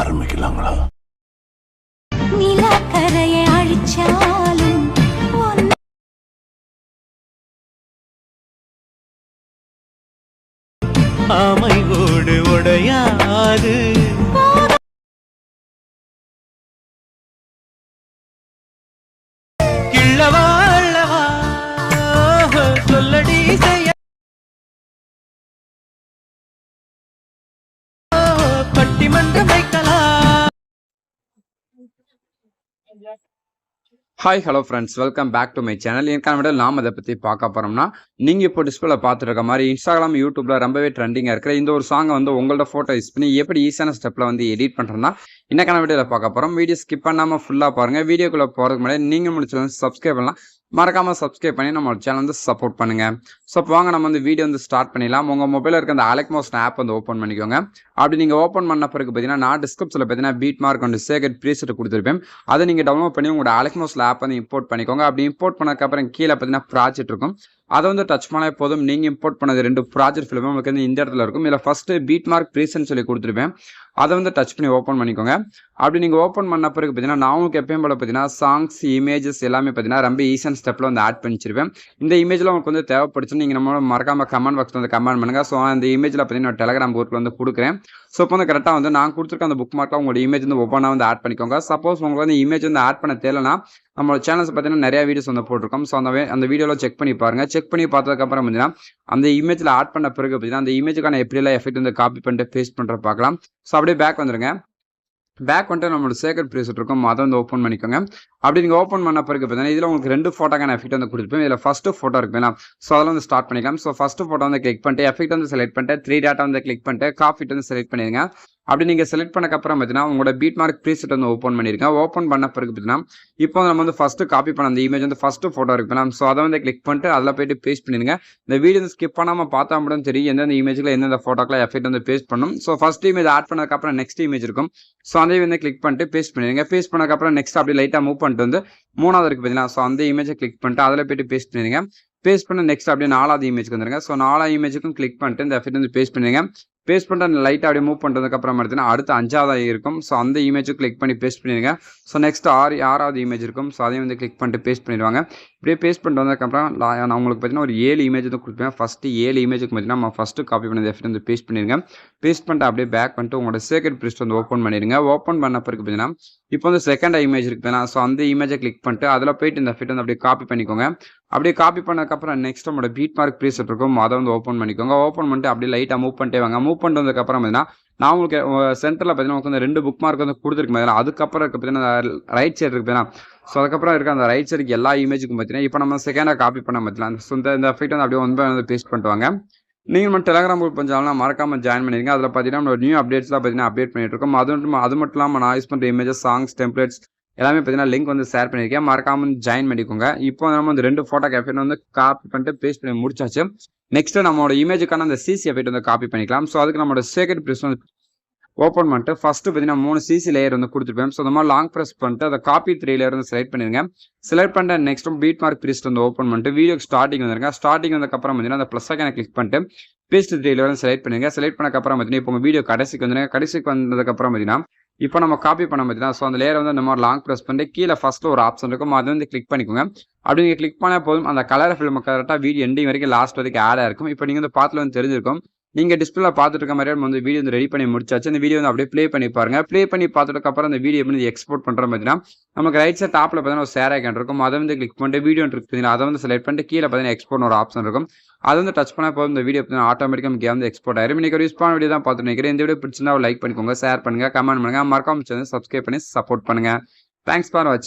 ஆரம்பிக்கலாங்களா? நிலக்கரையை அழிச்சாலும் ஆமை ஓடு உடையாது. கிள்ளவா அள்ளவா சொல்லடி செய்ய பட்டிமன்றம் வைக்கலாம். Hi hello friends, welcome back to my channel. எனக்கான விட நாம் அதை பற்றி பார்க்க போகிறோம்னா, நீங்கள் இப்போ டிஸ்பிளே பார்த்துட்டு இருக்க மாதிரி இன்ஸ்டாகிராம் யூடியூப்பில் ரொம்பவே ட்ரெண்டிங்காக இருக்கிற இந்த ஒரு சாங்கை வந்து உங்களோட ஃபோட்டோ யூஸ் பண்ணி எப்படி ஈஸியான ஸ்டெப்பில் வந்து எடிட் பண்ணுறதுனா இன்னைக்கான வீடியோவில் பார்க்க போகிறோம். வீடியோ ஸ்கிப் பண்ணாமல் ஃபுல்லாக பாருங்கள். வீடியோக்குள்ளே போகிறதுக்கு முன்னாடி நீங்கள் முடிச்சு சப்ஸ்கிரைப் பண்ணலாம். மறக்காமல் சப்ஸ்கிரைப் பண்ணி நம்ம சேனல் வந்து சப்போர்ட் பண்ணுங்கள். ஸோ வாங்க நம்ம வந்து வீடியோ வந்து ஸ்டார்ட் பண்ணிடலாம். உங்கள் மொபைலில் இருக்க அந்த அலெக்மோஸ் ஆப் வந்து ஓப்பன் பண்ணிக்கோங்க. அப்படி நீங்கள் ஓப்பன் பண்ண பிறகு பார்த்தீங்கன்னா நான் டிஸ்கிரிப்ஷனில் பார்த்தீங்கன்னா பீட் மார்க் அண்ட் சேகட் ப்ரீசெட் கொடுத்துருப்பேன். அதை நீங்கள் டவுன்லோட் பண்ணி உங்களோட அலெக்மோஸ் ஆப் வந்து இம்போர்ட் பண்ணிக்கோங்க. அப்படி இம்போர்ட் பண்ணதுக்கப்புறம் கீழே பார்த்தீங்கன்னா ப்ராஜெக்ட் இருக்கும். அதை வந்து டச் பண்ணாலே போதும். நீங்கள் இம்போர்ட் பண்ணது 2 ப்ராஜெக்ட் ஃபிலிமே உங்களுக்கு வந்து இந்த இடத்துல இருக்கும். இதில் ஃபஸ்ட்டு பீட் மார்க் ப்ரீசெட்னு சொல்லி கொடுத்துருப்பேன். அதை வந்து டச் பண்ணி ஓப்பன் பண்ணிக்கோங்க. அப்படி நீங்கள் ஓப்பன் பண்ண பிறகு பார்த்தீங்கன்னா நான் உங்களுக்கு எப்பயும் போல பார்த்தீங்கன்னா சாங்ஸ் இமேஜஸ் எல்லாமே பார்த்தீங்கன்னா ரொம்ப ஈஸியான ஸ்டெப்பில் வந்து ஆட் பண்ணி வச்சிருப்பேன். இந்த இமேஜில் உங்களுக்கு வந்து தேவைப்படுச்சுன்னு நீங்கள் நம்மளோட மறக்காம கமெண்ட் பாக்ஸ் வந்து கமெண்ட் பண்ணுங்கள். ஸோ அந்த இமேஜில் பார்த்தீங்கன்னா டெலகிராம் குரூப்பில் வந்து கொடுக்குறேன். ஸோ இப்போ வந்து கரெக்டாக வந்து நான் கொடுத்துருக்க அந்த புக் மார்க்கில் உங்களோட இமேஜ் வந்து ஒவ்வொன்றா வந்து ஆட் பண்ணிக்கோங்க. சப்போஸ் உங்களுக்கு வந்து இமேஜ் வந்து ஆட் பண்ண தேவைன்னா நம்மளோட சேனல்ஸ் பார்த்தீங்கன்னா நிறைய வீடியோஸ் வந்து போட்டிருக்கோம். ஸோ அந்த வீடியோவில் செக் பண்ணி பாருங்கள். செக் பண்ணி பார்த்ததுக்கப்புறம் பார்த்தீங்கன்னா அந்த இமேஜில் ஆட் பண்ண பிறகு பார்த்தீங்கன்னா அந்த இமேஜுக்கான எப்படியெல்லாம் எஃபெக்ட் வந்து காப்பி பண்ணிட்டு பேஸ்ட் பண்ணுற பார்க்கலாம். ஸோ அப்படியே பேக் வந்துருங்க. பேக் வந்துட்டு நம்மளோட சேகட் ப்ரீசெட் இருக்கும். அதை வந்து ஓப்பன் பண்ணிக்கோங்க. அப்படி நீங்கள் ஓப்பன் பண்ண பிறகு பார்த்தீங்கன்னா இதில் உங்களுக்கு 2 ஃபோட்டோக்கான எஃபெக்ட் வந்து கொடுத்துருப்பேன். இதில் ஃபஸ்ட்டு ஃபோட்டோ இருக்குங்களா, ஸோ அதில் வந்து ஸ்டார்ட் பண்ணிக்கலாம். ஸோ ஃபஸ்ட்டு ஃபோட்டோ வந்து கிளிக் பண்ணிட்டு எஃபெக்ட் வந்து செலக்ட் பண்ணிட்டு 3 டாட்டா வந்து கிளிக் பண்ணிட்டு காஃபிட் வந்து செலக்ட் பண்ணிடுங்க. அப்படி நீங்கள் செலக்ட் பண்ணக்கப்புறம் பார்த்தீங்கன்னா உங்களோட பீட் மார்க் ப்ரீசெட் வந்து ஓப்பன் பண்ணியிருக்கேன். ஓப்பன் பண்ண பிறகு பார்த்தீங்கன்னா இப்போ நம்ம வந்து ஃபஸ்ட்டு காப்பி பண்ண அந்த இமேஜ் வந்து ஃபஸ்ட்டு ஃபோட்டோ இருக்குங்களா, ஸோ அதை வந்து கிளிக் பண்ணிட்டு அதில் போய்ட்டு பேஸ்ட் பண்ணிடுங்க. இந்த வீடியோ வந்து ஸ்கிப் பண்ணாமல் பார்த்தா மட்டும் தெரியும் எந்தெந்த இமேஜில் எந்தெந்த ஃபோட்டோக்கெலாம் எஃபெக்ட் வந்து பேஸ்ட் பண்ணும். ஸோ ஃபஸ்ட் இமேஜ் ஆட் பண்ணதுக்கப்புறம் நெக்ஸ்ட் இமேஜ் இருக்கும். ஸோ அதே வந்து கிளிக் பண்ணிட்டு பேஸ்ட் பண்ணிடுங்க. பேஸ்ட் பண்ணதுக்கப்புறம் நெக்ஸ்ட் அப்படி லைட்டாக மூவ் பண்ணிட்டு வந்து 3வது இருக்குது பார்த்தீங்கன்னா, ஸோ அந்த இமேஜை கிளிக் பண்ணிட்டு அதில் போய்ட்டு பேஸ்ட் பண்ணிடுங்க. பேஸ்ட் பண்ண நெக்ஸ்ட் அப்படியே 4வது இமேஜ்க்கு வந்துருங்க. ஸோ 4வது இமேஜுக்கும் கிளிக் பண்ணிட்டு இந்த எஃபெக்ட் வந்து பேஸ்ட் பண்ணிடுங்க. பேஸ்ட் பண்ணிட்டு லைட்டாக அப்படியே மூவ் பண்ணுறதுக்கப்புறம் பார்த்தீங்கன்னா அடுத்து 5வது இருக்கும். ஸோ அந்த இமேஜுக்கு கிளிக் பண்ணி பேஸ்ட் பண்ணிடுங்க. ஸோ நெக்ஸ்ட் 6வது இமேஜ் இருக்கும். ஸோ அதையும் வந்து கிளிக் பண்ணிட்டு பேஸ்ட் பண்ணிடுவாங்க. இப்படியே பேஸ்ட் பண்ணிட்டு வந்ததுக்கப்புறம் நான் உங்களுக்கு பார்த்தீங்கன்னா ஒரு 7 இமேஜ் தான் கொடுப்பேன். ஃபஸ்ட்டு 7 இமேஜுக்கு பார்த்தீங்கன்னா நம்ம ஃபஸ்ட்டு காப்பி பண்ணி எஃபெக்ட் வந்து பேஸ்ட் பண்ணிடுங்க. பேஸ்ட் பண்ணிட்டு அப்படியே பேக் பண்ணிட்டு உங்களோட சேகட் ப்ரீசெட் வந்து ஓப்பன் பண்ணிடுங்க. ஓப்பன் பண்ண பிறகு பார்த்தீங்கன்னா இப்போ வந்து செகண்ட் இமேஜ் இருக்குதுன்னா, ஸோ அந்த இமேஜை கிளிக் பண்ணிட்டு அதில் போயிட்டு இந்த எஃபெக்ட் வந்து அப்படியே காப்பி பண்ணிக்கோங்க. அப்படியே காப்பி பண்ணதுக்கப்புறம் நெக்ஸ்ட் நம்மளோட பீட் மார்க் ப்ரீசெட் இருக்கும். அதை வந்து ஓப்பன் பண்ணிக்கோங்க. ஓப்பன் பண்ணிட்டு அப்படியே லைட்டாக மூவ் பண்ணிட்டே வாங்க. மூவ் பண்ணிட்டு வந்ததுக்கப்புறம் பார்த்தீங்கன்னா நான் உங்களுக்கு சென்டரில் பார்த்தீங்கன்னா உங்களுக்கு வந்து 2 புக் மார்க் வந்து கொடுத்துருக்கு பார்த்தீங்கன்னா அதுக்கப்புறம் இருக்க பார்த்தீங்கன்னா ரைட் சைடு இருக்கு பார்த்தீங்கன்னா, ஸோ அதுக்கப்புறம் இருக்க அந்த ரைட் சைடுக்கு எல்லா இமேஜுக்கும் பார்த்தீங்கன்னா இப்போ நம்ம செகண்டாக காப்பி பண்ண பார்த்தீங்கன்னா ஸோ இந்த எஃபெக்ட் வந்து அப்படியே வந்து பேஸ்ட் பண்ணிட்டு வாங்க. நீங்கள் மட்டும் டெலகிராம் குரூப் கொஞ்சம் மறக்காமல் ஜாயின் பண்ணிடுங்க. அதில் பார்த்தீங்கன்னா ஒரு நியூ அப்டேட்ஸ்லாம் பார்த்தீங்கன்னா அப்டேட் பண்ணிட்டு இருக்கோம். அது மட்டும் இல்லாமல் நான் யூஸ் பண்ணுற இமேஜஸ், சாங்ஸ், டெம்ப்ளேட்ஸ் எல்லாமே பார்த்தீங்கன்னா லிங்க் வந்து ஷேர் பண்ணியிருக்கேன். மறக்காமல் ஜாயின் பண்ணிக்கோங்க. இப்போ நம்ம வந்து 2 ஃபோட்டோ எஃபெக்ட் வந்து காப்பி பண்ணிட்டு பேஸ்ட் பண்ணி முடிச்சாச்சு. நெக்ஸ்ட் நம்மளோட இமேஜுக்கான அந்த சிசி எஃபெக்ட் வந்து காப்பி பண்ணிக்கலாம். ஸோ அதுக்கு நம்மளோட சேகட் ப்ரீசெட் வந்து ஓப்பன் பண்ணிட்டு ஃபஸ்ட்டு பார்த்தீங்கன்னா 3 சிசி லேயர் வந்து கொடுத்துருப்பேன். ஸோ அந்த மாதிரி லாங் ப்ரெஸ் பண்ணிட்டு அதை காப்பி 3 லேயர் வந்து செலக்ட் பண்ணிடுங்க. செலக்ட் பண்ணிட்டு நெக்ஸ்ட் பீட் மார்க் ப்ரீசெட் வந்து ஓப்பன் பண்ணிட்டு வீடியோ ஸ்டார்டிங் வந்துருங்க. ஸ்டார்டிங் வந்ததுக்கப்புறம் பார்த்தீங்கன்னா அந்த ப்ளஸ் ஐக்கானை கிளிக் பண்ணிட்டு பேஸ்ட் 3 லேயர் வந்து செலக்ட் பண்ணுங்க. செலக்ட் பண்ணக்கப்புறம் பார்த்தீங்கன்னா இப்போ உங்கள் வீடியோ கடைசிக்கு வந்துடுங்க. கடைசிக்கு வந்ததுக்கப்புறம் பார்த்தீங்கன்னா இப்போ நம்ம காப்பி பண்ண பார்த்தீங்கன்னா ஸோ அந்த லேயர் வந்து அந்த மாதிரி லாங் ப்ரெஸ் பண்ணிட்டு கீழே ஃபஸ்ட்டு ஒரு ஆப்ஷன் இருக்கும். அதை வந்து கிளிக் பண்ணிக்கோங்க. அப்படி நீங்கள் கிளிக் பண்ணால் போதும் அந்த கலர் ஃபில்ம் கரெக்டாக வீடியோ எண்டிங் வரைக்கும் லாஸ்ட் வரைக்கும் ஆடாக இருக்கும். இப்போ நீங்கள் வந்து பார்த்துல வந்து தெரிஞ்சிருக்கும். நீங்கள் டிஸ்பிளே பார்த்துட்டு இருக்க மாதிரியே நம்ம வந்து வீடியோ வந்து ரெடி பண்ணி முடிச்சாச்சு. அந்த வீடியோ வந்து அப்படியே ப்ளே பண்ணி பாருங்க. ப்ளே பண்ணி பார்த்துட்டுக்கப்புறம் அந்த வீடியோ எப்படி எக்ஸ்போர்ட் பண்ணுற பார்த்தீங்கன்னா நமக்கு ரைட் சைட் டாப்பில் பார்த்தீங்கன்னா ஒரு ஷேர் ஐக்கான் இருக்கும். அதை வந்து கிளிக் பண்ணிட்டு வீடியோ இருக்குது அதை வந்து செலக்ட் பண்ணிட்டு கீழே பார்த்தீங்கன்னா எக்ஸ்போர்ட் ஒரு ஆப்ஷன் இருக்கும். அதை வந்து டச் பண்ணால் போதும் இந்த வீடியோ பார்த்தீங்கன்னா ஆட்டோமேட்டிக்காக நமக்கு வந்து எக்ஸ்போர்ட் ஆயிரும். இன்னைக்கு ஒரு யூஸ்ஃபுல்லான வீடியோ தான் பார்த்து நினைக்கிறேன். இந்த வீடியோ பிடிச்சிருந்தா லைக் பண்ணிக்கோங்க, ஷேர் பண்ணுங்கள், கமெண்ட் பண்ணுங்கள், மறக்காம சேனல் சப்ஸ்கிரைப் பண்ணி சப்போர்ட் பண்ணுங்கள். தேங்க்ஸ் ஃபார் வாட்சிங்.